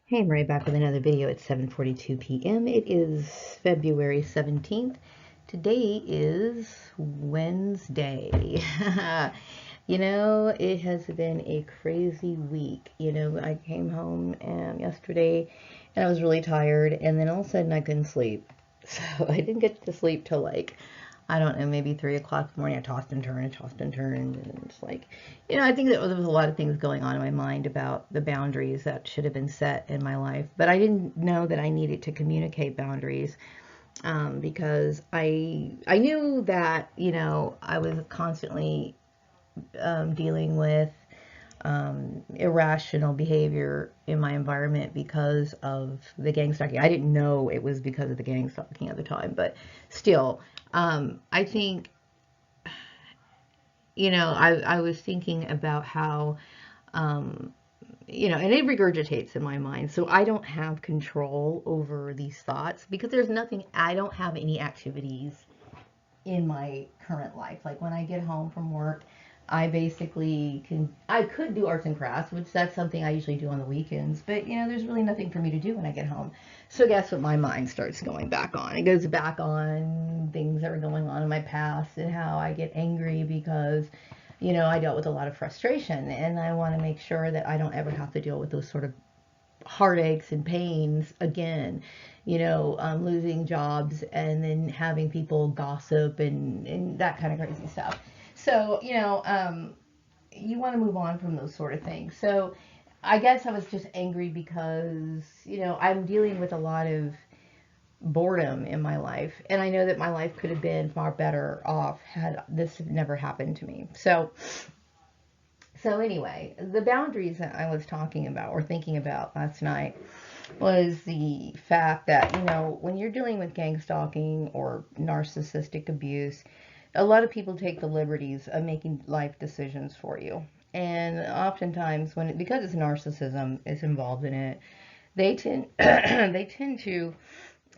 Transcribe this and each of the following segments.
Hey, I'm right back with another video at 7:42 p.m. It is February 17th. Today is Wednesday. It has been a crazy week. I came home yesterday and I was really tired, and then all of a sudden I couldn't sleep. So I didn't get to sleep till like, I don't know, maybe 3 o'clock in the morning. I tossed and turned, and it's like, I think that there was a lot of things going on in my mind about the boundaries that should have been set in my life, but I didn't know that I needed to communicate boundaries, because I knew that I was constantly dealing with irrational behavior in my environment because of the gang stalking. I didn't know it was because of the gang stalking at the time, but still, I think I was thinking about how, um, and it regurgitates in my mind. So I don't have control over these thoughts because there's nothing, I don't have any activities in my current life. Like when I get home from work, I could do arts and crafts, which that's something I usually do on the weekends, but there's really nothing for me to do when I get home. So guess what? My mind starts going back on. It goes back on things that are going on in my past and how I get angry because, I dealt with a lot of frustration, and I want to make sure that I don't ever have to deal with those sort of heartaches and pains again, losing jobs and then having people gossip and that kind of crazy stuff. So, you want to move on from those sort of things. So I guess I was just angry because, I'm dealing with a lot of boredom in my life. And I know that my life could have been far better off had this never happened to me. So anyway, the boundaries that I was talking about or thinking about last night was the fact that, when you're dealing with gang stalking or narcissistic abuse, a lot of people take the liberties of making life decisions for you. And oftentimes, because it's narcissism is involved in it, they tend they tend to,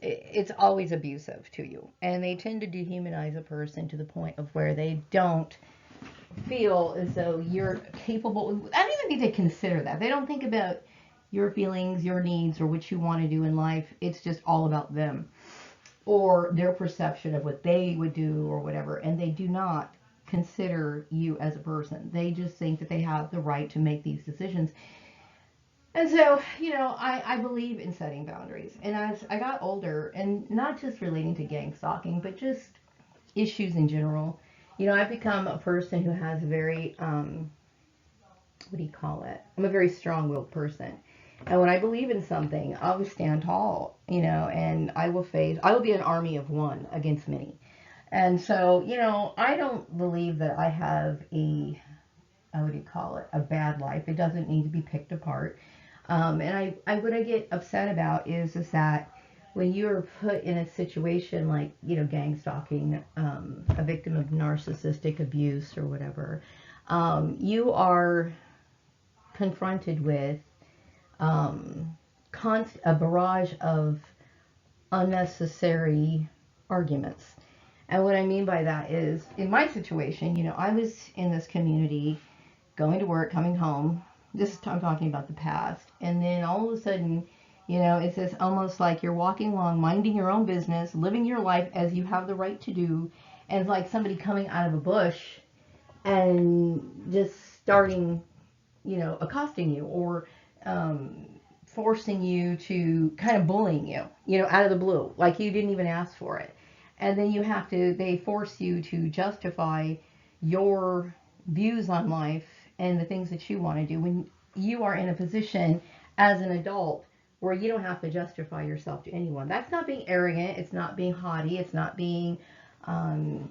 it's always abusive to you, and they tend to dehumanize a person to the point of where they don't feel as though you're capable. I don't even think they consider that. They don't think about your feelings, your needs, or what you want to do in life. It's just all about them or their perception of what they would do or whatever. And they do not consider you as a person. They just think that they have the right to make these decisions. And so, I believe in setting boundaries. And as I got older, and not just relating to gang stalking, but just issues in general, I've become a person who has very, what do you call it? I'm a very strong-willed person. And when I believe in something, I will stand tall, and I will be an army of one against many. And so, I don't believe that I have what do you call it, a bad life. It doesn't need to be picked apart. What I get upset about is that when you're put in a situation like, gang stalking, a victim of narcissistic abuse or whatever, you are confronted with um, a barrage of unnecessary arguments. And what I mean by that is, in my situation, I was in this community, going to work, coming home. This is I'm talking about the past. And then all of a sudden, it's this almost like you're walking along, minding your own business, living your life as you have the right to do. And it's like somebody coming out of a bush and just starting, accosting you or um, forcing you to kind of bullying you, out of the blue, like you didn't even ask for it. And then they force you to justify your views on life and the things that you want to do when you are in a position as an adult where you don't have to justify yourself to anyone. That's not being arrogant. It's not being haughty. It's not being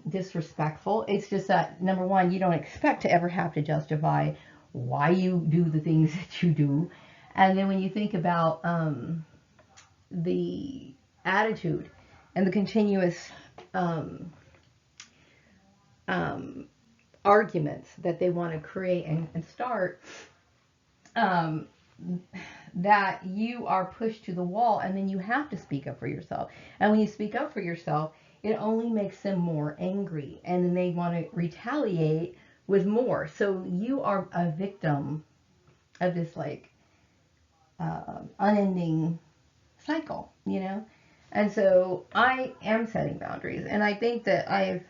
disrespectful. It's just that, number one, you don't expect to ever have to justify why you do the things that you do. And then when you think about the attitude and the continuous um, um, arguments that they want to create and start, um, that you are pushed to the wall, and then you have to speak up for yourself. And when you speak up for yourself, it only makes them more angry, and then they want to retaliate with more. So you are a victim of this, like, unending cycle, you know? And so I am setting boundaries. And I think that I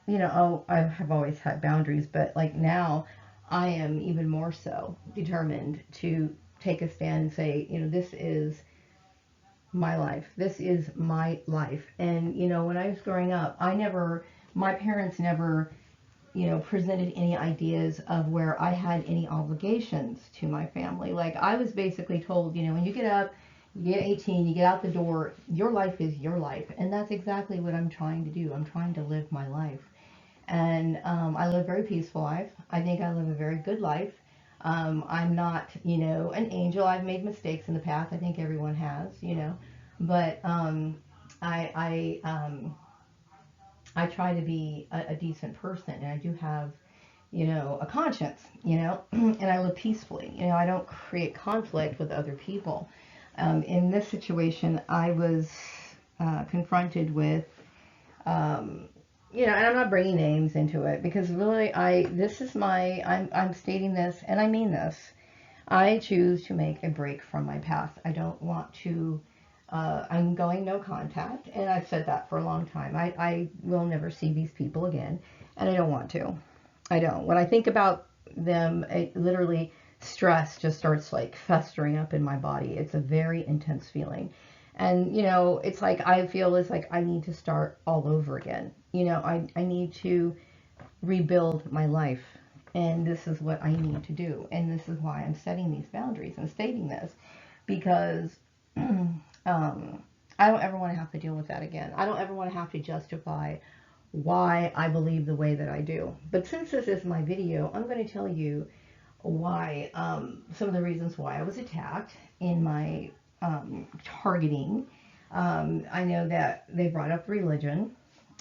have always had boundaries, but like now I am even more so determined to take a stand and say, this is my life. This is my life. And, when I was growing up, my parents never, presented any ideas of where I had any obligations to my family. Like I was basically told, when you get up, you get 18, you get out the door, your life is your life. And that's exactly what I'm trying to do. I'm trying to live my life. And I live a very peaceful life. I think I live a very good life. I'm not, an angel. I've made mistakes in the past. I think everyone has, but I try to be a decent person, and I do have, a conscience, and I live peacefully. I don't create conflict with other people. In this situation, I was confronted with, um, and I'm not bringing names into it because really, I'm stating this, and I mean this. I choose to make a break from my past. I don't want to. I'm going no contact, and I've said that for a long time. I will never see these people again, and I don't want to. I don't. When I think about them, it literally stress just starts like festering up in my body. It's a very intense feeling. And, it's like I feel it's like I need to start all over again. I need to rebuild my life. And this is what I need to do. And this is why I'm setting these boundaries and stating this because I don't ever want to have to deal with that again. I don't ever want to have to justify why I believe the way that I do. But since this is my video, I'm going to tell you why, some of the reasons why I was attacked in my targeting. I know that they brought up religion.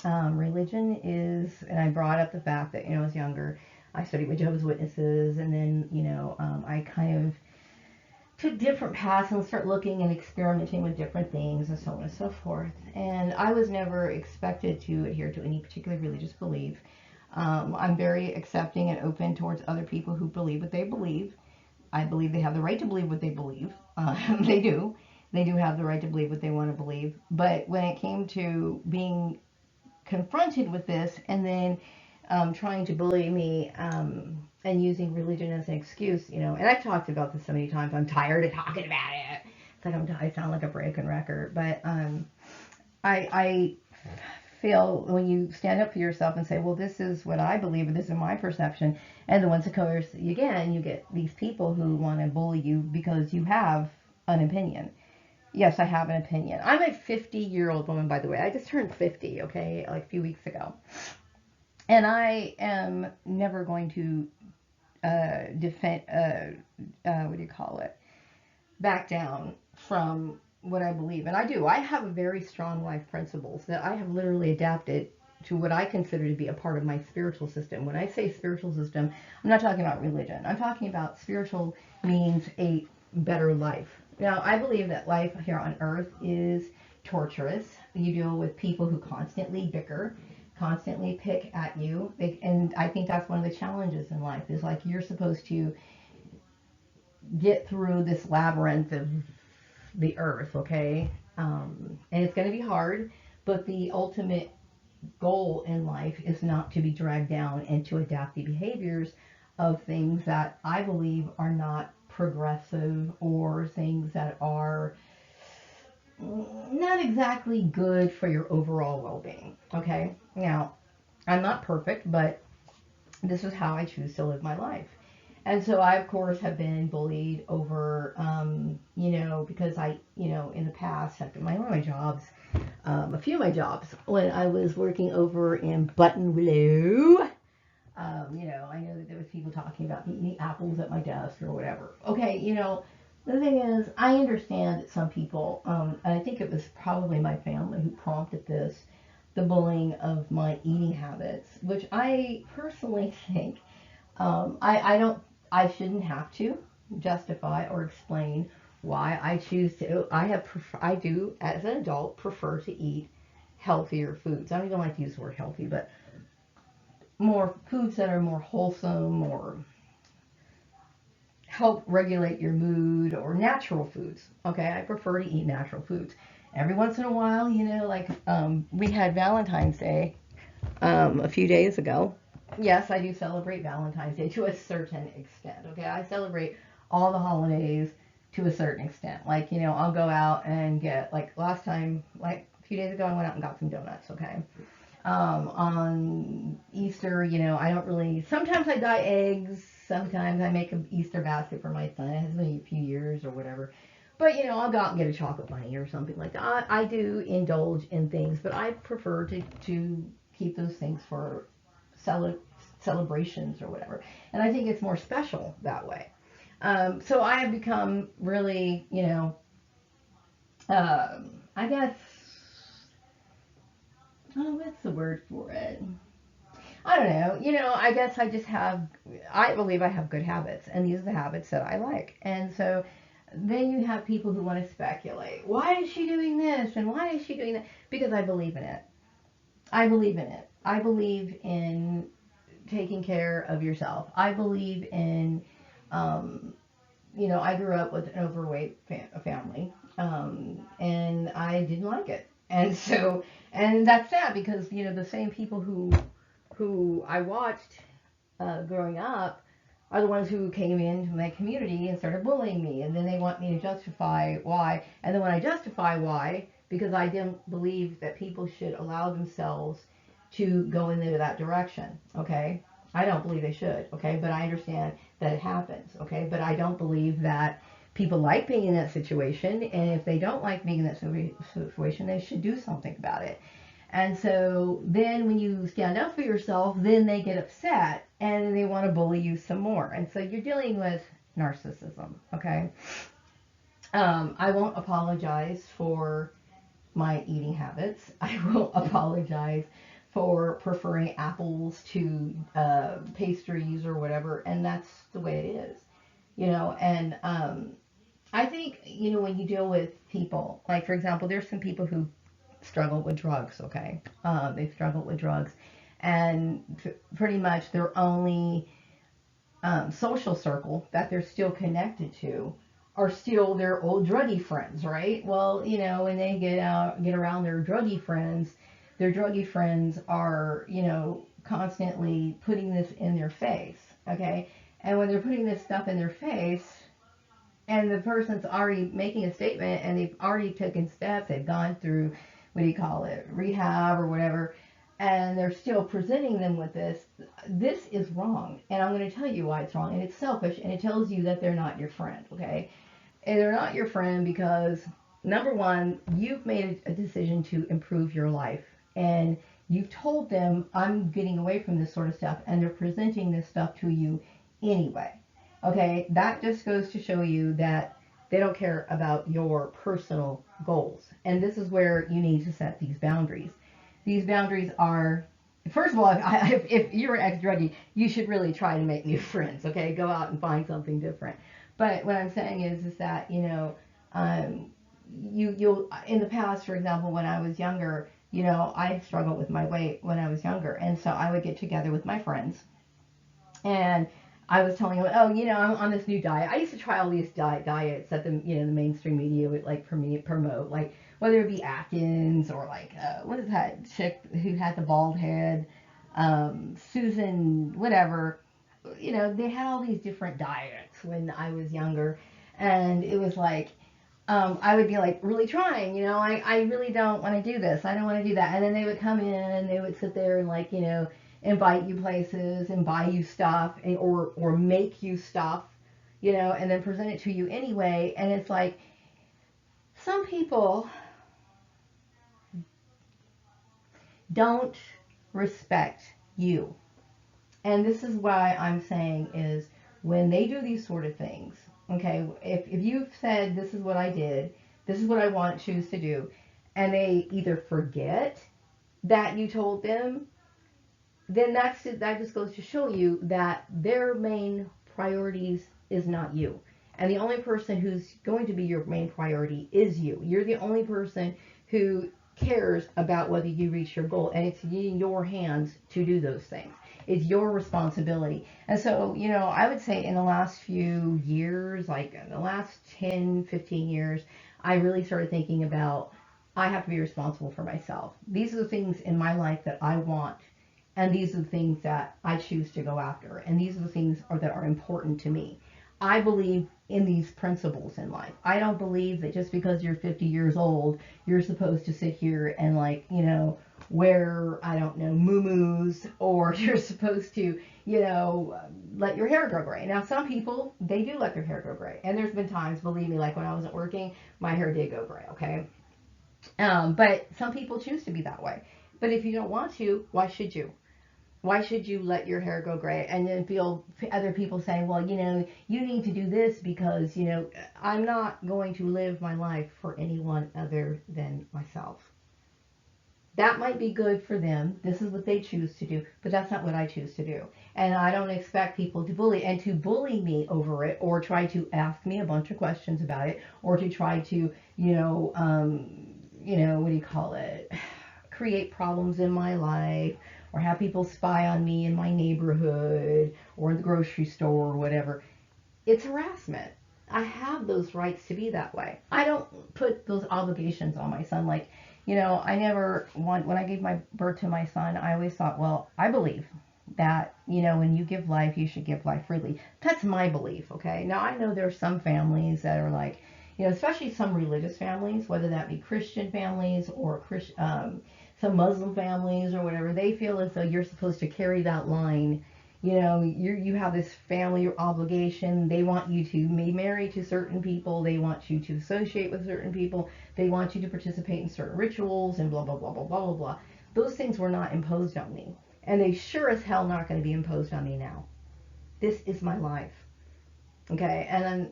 Religion is, and I brought up the fact that, I was younger, I studied with Jehovah's Witnesses, and then, I kind of took different paths and start looking and experimenting with different things and so on and so forth. And I was never expected to adhere to any particular religious belief. I'm very accepting and open towards other people who believe what they believe. I believe they have the right to believe what they believe. They do. They do have the right to believe what they want to believe. But when it came to being confronted with this and then trying to bully me and using religion as an excuse, and I've talked about this so many times. I'm tired of talking about it. It's like I sound like a broken record, but I feel when you stand up for yourself and say, well, this is what I believe, and this is my perception, and the ones, of course, again, you get these people who want to bully you because you have an opinion. Yes, I have an opinion. I'm a 50-year-old woman, by the way. I just turned 50, okay, like a few weeks ago. And I am never going to defend, what do you call it, back down from what I believe. And I do. I have very strong life principles that I have literally adapted to what I consider to be a part of my spiritual system. When I say spiritual system, I'm not talking about religion. I'm talking about spiritual means a better life. Now, I believe that life here on earth is torturous. You deal with people who constantly bicker, constantly pick at you. And I think that's one of the challenges in life is like you're supposed to get through this labyrinth of the earth, okay? And it's going to be hard, but the ultimate goal in life is not to be dragged down and to adapt the behaviors of things that I believe are not progressive or things that are not exactly good for your overall well-being, okay? Now, I'm not perfect, but this is how I choose to live my life. And so I, of course, have been bullied over, because I, in the past, after one of my jobs, a few of my jobs, when I was working over in Buttonwillow, I know that there was people talking about eating apples at my desk or whatever. Okay, the thing is, I understand that some people, and I think it was probably my family who prompted this, the bullying of my eating habits, which I personally think I shouldn't have to justify or explain why I choose to. I do, as an adult, prefer to eat healthier foods. I don't even like to use the word healthy, but more foods that are more wholesome or help regulate your mood, or natural foods. Okay, I prefer to eat natural foods. Every once in a while, like we had Valentine's Day a few days ago. Yes, I do celebrate Valentine's Day to a certain extent. Okay, I celebrate all the holidays to a certain extent. Like, I'll go out and get, like last time, like a few days ago, I went out and got some donuts. Okay. On Easter, I don't really, sometimes I dye eggs. Sometimes I make an Easter basket for my son. It has been a few years or whatever. But, I'll go out and get a chocolate bunny or something like that. I do indulge in things, but I prefer to keep those things for cele- celebrations or whatever. And I think it's more special that way. So I have become really, I guess, oh, what's the word for it? I don't know. I guess I believe I have good habits, and these are the habits that I like. And so then you have people who want to speculate. Why is she doing this? And why is she doing that? Because I believe in it. I believe in it. I believe in taking care of yourself. I believe in, um, I grew up with an overweight family, and I didn't like it. And so, and that's sad because, the same people who I watched growing up are the ones who came into my community and started bullying me. And then they want me to justify why. And then when I justify why, because I didn't believe that people should allow themselves to go into that direction, okay? I don't believe they should, okay? But I understand that it happens, okay? But I don't believe that people like being in that situation. And if they don't like being in that situation, they should do something about it. And so then when you stand up for yourself, then they get upset and they want to bully you some more. And so you're dealing with narcissism, okay? I won't apologize for my eating habits. I won't apologize for preferring apples to pastries or whatever. And that's the way it is, And I think, when you deal with people, like for example, there's some people who struggle with drugs, okay? They struggle with drugs, and pretty much their only social circle that they're still connected to are still their old druggy friends, right? Well, when they get around their druggy friends are, constantly putting this in their face, okay? And when they're putting this stuff in their face, and the person's already making a statement and they've already taken steps, they've gone through, what do you call it, rehab or whatever, and they're still presenting them with this is wrong. And I'm going to tell you why it's wrong. And it's selfish, and it tells you that they're not your friend, okay? And they're not your friend because, number one, you've made a decision to improve your life. And you've told them, I'm getting away from this sort of stuff, and they're presenting this stuff to you anyway. Okay, that just goes to show you that they don't care about your personal goals. And this is where you need to set these boundaries. These boundaries are, first of all, if you're an ex-druggie, you should really try to make new friends, okay? Go out and find something different. But what I'm saying is that, um, you'll, in the past, for example, when I was younger, I struggled with my weight when I was younger. And so I would get together with my friends, and I was telling him, oh, I'm on this new diet. I used to try all these diets that the mainstream media would like promote, like whether it be Atkins or like what is that chick who had the bald head, Susan, whatever. They had all these different diets when I was younger, and it was like. I would be like really trying, I really don't want to do this. I don't want to do that. And then they would come in and they would sit there and like, invite you places and buy you stuff, or make you stuff, and then present it to you anyway. And it's like some people don't respect you. And this is why I'm saying is when they do these sort of things, okay, if you've said this is what I did, this is what I want choose to do, and they either forget that you told them, then that just goes to show you that their main priorities is not you. And the only person who's going to be your main priority is you. You're the only person who cares about whether you reach your goal, and it's in your hands to do those things. It's your responsibility. And so, I would say in the last few years, like in the last 10, 15 years, I really started thinking about I have to be responsible for myself. These are the things in my life that I want, and these are the things that I choose to go after, and these are the things that are important to me. I believe in these principles in life. I don't believe that just because you're 50 years old, you're supposed to sit here and wear, I don't know, muumuus, or you're supposed to, let your hair grow gray. Now, some people, they do let their hair grow gray. And there's been times, believe me, like when I wasn't working, my hair did go gray, okay? But some people choose to be that way. But if you don't want to, why should you? Why should you let your hair go gray and then feel other people saying, well, you need to do this because, I'm not going to live my life for anyone other than myself. That might be good for them. This is what they choose to do, but that's not what I choose to do. And I don't expect people to bully me over it, or try to ask me a bunch of questions about it, or to try to, what do you call it? Create problems in my life, or have people spy on me in my neighborhood or in the grocery store or whatever. It's harassment. I have those rights to be that way. I don't put those obligations on my son. Like, I never want, when I gave my birth to my son, I always thought, well, I believe that, when you give life, you should give life freely. That's my belief, okay? Now, I know there are some families that are like, especially some religious families, whether that be Christian families or some Muslim families or whatever, they feel as though you're supposed to carry that line. You have this family obligation. They want you to be married to certain people. They want you to associate with certain people. They want you to participate in certain rituals and blah, blah, blah, blah, blah, blah, blah. Those things were not imposed on me. And they sure as hell not going to be imposed on me now. This is my life. Okay, and then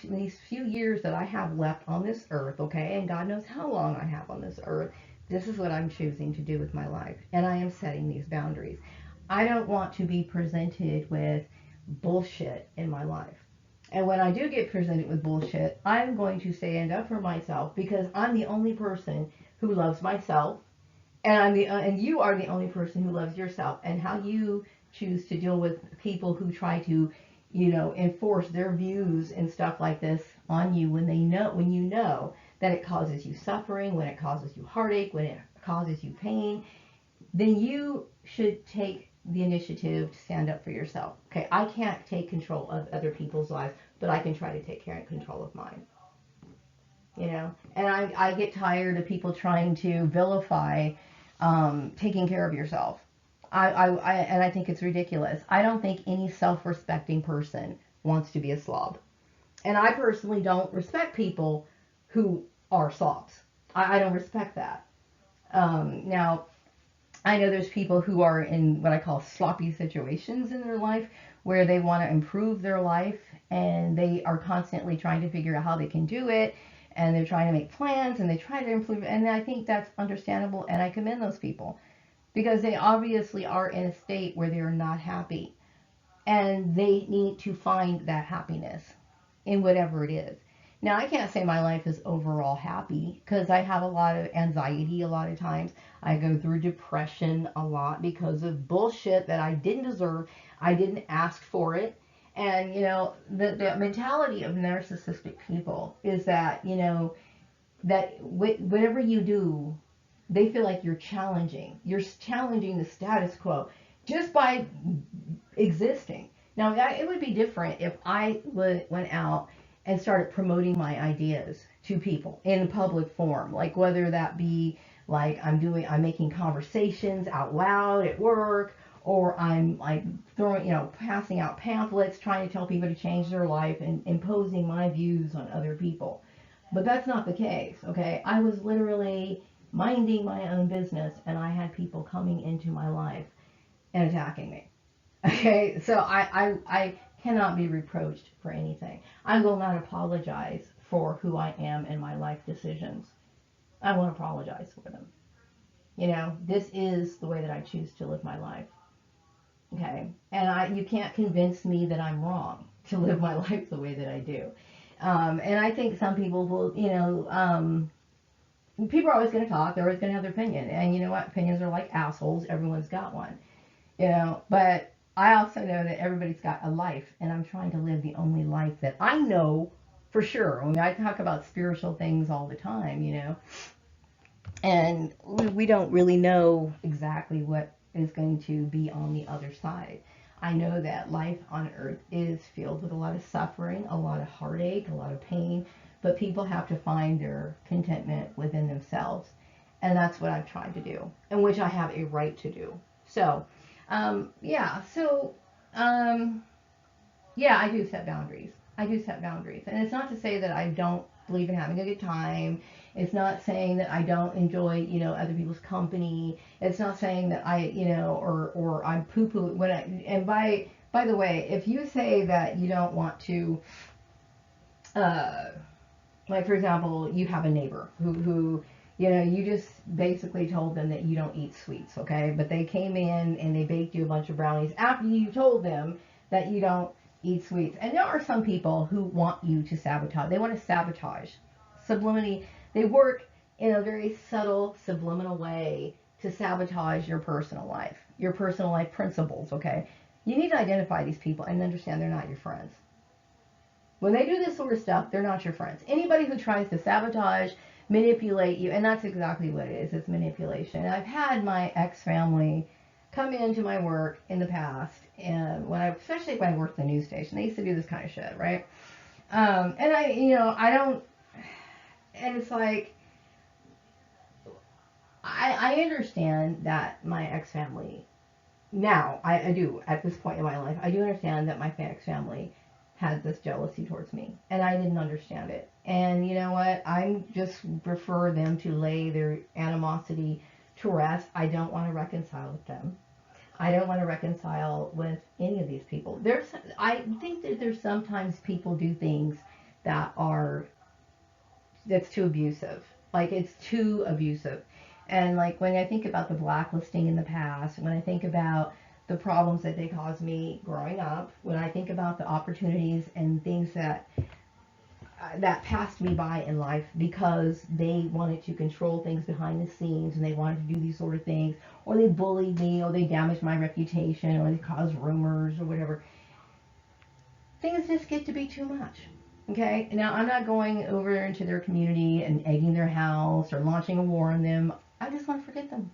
in these few years that I have left on this earth, okay, and God knows how long I have on this earth, this is what I'm choosing to do with my life. And I am setting these boundaries. I don't want to be presented with bullshit in my life. And when I do get presented with bullshit, I'm going to stand up for myself, because I'm the only person who loves myself, and and you are the only person who loves yourself. And how you choose to deal with people who try to, enforce their views and stuff like this on you, when you know that it causes you suffering, when it causes you heartache, when it causes you pain, then you should take the initiative to stand up for yourself. Okay, I can't take control of other people's lives, but I can try to take care and control of mine. And I get tired of people trying to vilify taking care of yourself. And I think it's ridiculous. I don't think any self-respecting person wants to be a slob. And I personally don't respect people who are slobs. I don't respect that. Now, I know there's people who are in what I call sloppy situations in their life, where they want to improve their life, and they are constantly trying to figure out how they can do it, and they're trying to make plans, and they try to improve, and I think that's understandable, and I commend those people, because they obviously are in a state where they are not happy, and they need to find that happiness in whatever it is. Now, I can't say my life is overall happy, because I have a lot of anxiety a lot of times. I go through depression a lot because of bullshit that I didn't deserve. I didn't ask for it. And, the mentality of narcissistic people is that, that whatever you do, they feel like you're challenging. You're challenging the status quo just by existing. Now, it would be different if I went out and started promoting my ideas to people in a public forum, like whether that be like I'm making conversations out loud at work, or I'm like passing out pamphlets trying to tell people to change their life and imposing my views on other people. But that's not the case, okay? I was literally minding my own business, and I had people coming into my life and attacking me. Okay, so I cannot be reproached for anything. I will not apologize for who I am and my life decisions. I won't apologize for them. This is the way that I choose to live my life. Okay, and you can't convince me that I'm wrong to live my life the way that I do. And I think some people will, people are always going to talk. They're always going to have their opinion. And you know what? Opinions are like assholes. Everyone's got one. you know, but I also know that everybody's got a life, and I'm trying to live the only life that I know for sure. I mean, I talk about spiritual things all the time, you know, and we don't really know exactly what is going to be on the other side. I know that life on earth is filled with a lot of suffering, a lot of heartache, a lot of pain, but people have to find their contentment within themselves. And that's what I've tried to do, and which I have a right to do. So, yeah, so, um, yeah, I do set boundaries. I do set boundaries. And it's not to say that I don't believe in having a good time. It's not saying that I don't enjoy, you know, other people's company. It's not saying that I, you know, or I'm poo-poo when I, and by the way, if you say that you don't want to, uh, like for example, you have a neighbor who you know, you just basically told them that you don't eat sweets, okay? But they came in and they baked you a bunch of brownies after you told them that you don't eat sweets. And there are some people who want you to sabotage. They want to sabotage. Subliminally, they work in a very subtle, subliminal way to sabotage your personal life principles, okay? You need to identify these people and understand they're not your friends. When they do this sort of stuff, they're not your friends. Anybody who tries to sabotage, manipulate you, and that's exactly what it is. It's manipulation. And I've had my ex-family come into my work in the past, and especially when I worked in the news station, they used to do this kind of shit, right? And I, you know, I don't, and it's like, I understand that my ex-family, now, I do, at this point in my life, I do understand that my ex-family had this jealousy towards me, and I didn't understand it. And you know what? I just prefer them to lay their animosity to rest. I don't want to reconcile with them. I don't want to reconcile with any of these people. I think that there's sometimes people do things that are that's too abusive. Like it's too abusive. And like when I think about the blacklisting in the past, when I think about the problems that they caused me growing up, when I think about the opportunities and things that passed me by in life because they wanted to control things behind the scenes and they wanted to do these sort of things, or they bullied me, or they damaged my reputation, or they caused rumors or whatever, things just get to be too much. Okay, now I'm not going over into their community and egging their house or launching a war on them. I just want to forget them.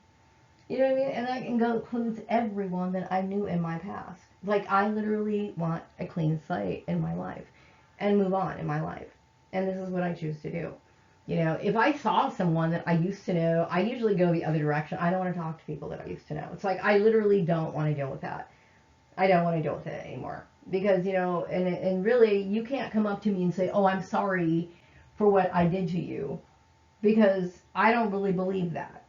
You know what I mean? And that includes everyone that I knew in my past. Like, I literally want a clean slate in my life and move on in my life. And this is what I choose to do. You know, if I saw someone that I used to know, I usually go the other direction. I don't want to talk to people that I used to know. It's like, I literally don't want to deal with that. I don't want to deal with it anymore. Because, you know, and really, you can't come up to me and say, oh, I'm sorry for what I did to you. Because I don't really believe that.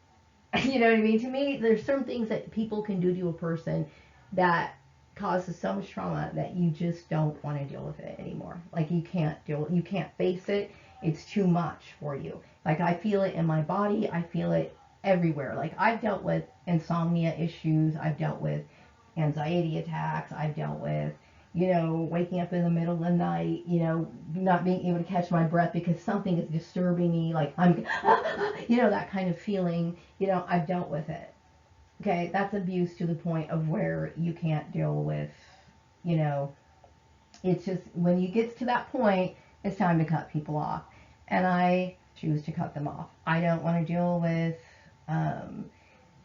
You know what I mean? To me, there's some things that people can do to a person that causes so much trauma that you just don't want to deal with it anymore. Like you can't face it. It's too much for you. Like I feel it in my body. I feel it everywhere. Like I've dealt with insomnia issues. I've dealt with anxiety attacks. I've dealt with, you know, waking up in the middle of the night, you know, not being able to catch my breath because something is disturbing me, like I'm, you know, that kind of feeling, you know, I've dealt with it. Okay, that's abuse to the point of where you can't deal with, you know, it's just when you get to that point, it's time to cut people off. And I choose to cut them off. I don't want to deal with, um,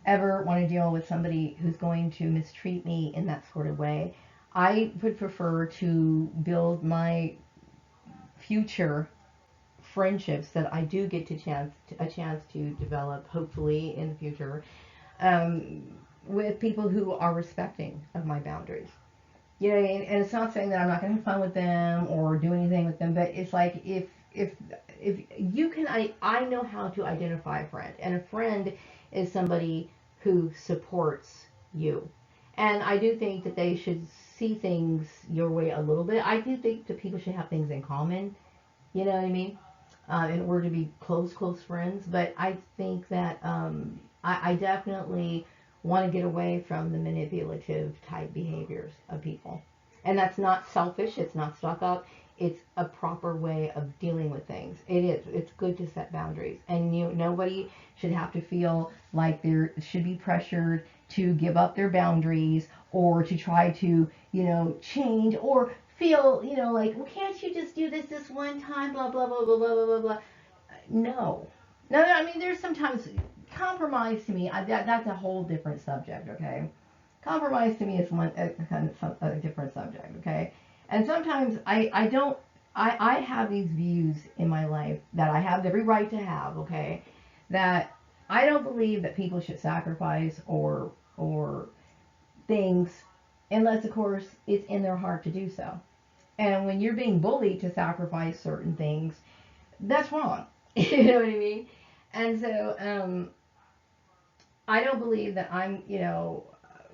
ever want to deal with somebody who's going to mistreat me in that sort of way. I would prefer to build my future friendships that I do get a chance to develop, hopefully in the future, um, with people who are respecting of my boundaries. You know, and it's not saying that I'm not going to have fun with them or do anything with them, but it's like if you can, I know how to identify a friend, and a friend is somebody who supports you. And I do think that they should see things your way a little bit. I do think that people should have things in common. You know what I mean? In order to be close friends. But I think that I definitely want to get away from the manipulative type behaviors of people. And that's not selfish. It's not stuck up. it's a proper way of dealing with things. It is. It's good to set boundaries, and nobody should have to feel like there should be pressured to give up their boundaries or to try to, change or feel, like, well, can't you just do this one time, blah blah blah blah blah blah blah blah. No, no. I mean, there's sometimes compromise to me. That's a whole different subject. Okay, compromise to me is a different subject. Okay, and sometimes I don't. I have these views in my life that I have every right to have. Okay, that I don't believe that people should sacrifice or things unless, of course, it's in their heart to do so. And when you're being bullied to sacrifice certain things, that's wrong. You know what I mean? And so I don't believe that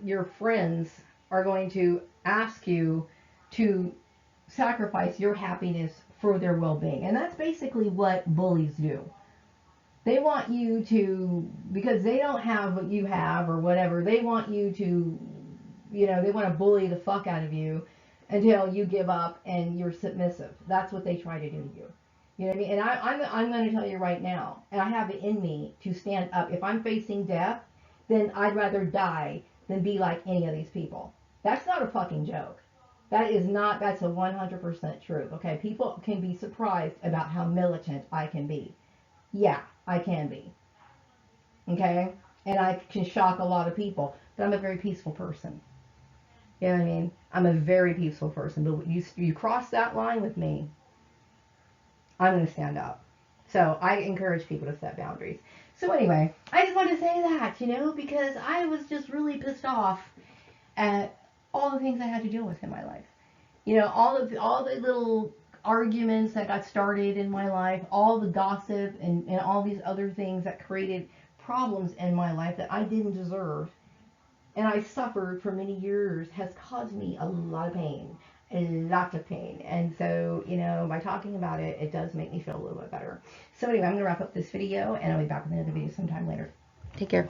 your friends are going to ask you to sacrifice your happiness for their well-being. And that's basically what bullies do. They want you to, because they don't have what you have or whatever, they want you to, they want to bully the fuck out of you until you give up and you're submissive. That's what they try to do to you. You know what I mean? And I'm going to tell you right now, and I have it in me to stand up. If I'm facing death, then I'd rather die than be like any of these people. That's not a fucking joke. That's a 100% truth. Okay, people can be surprised about how militant I can be. Yeah, I can be. Okay? And I can shock a lot of people, but I'm a very peaceful person. You know what I mean? I'm a very peaceful person. But you cross that line with me, I'm going to stand up. So I encourage people to set boundaries. So anyway, I just wanted to say that, because I was just really pissed off at all the things I had to deal with in my life. All the little arguments that got started in my life, all the gossip and all these other things that created problems in my life that I didn't deserve and I suffered for many years has caused me a lot of pain. A lot of pain. And so, by talking about it, it does make me feel a little bit better. So anyway, I'm going to wrap up this video and I'll be back with another video sometime later. Take care.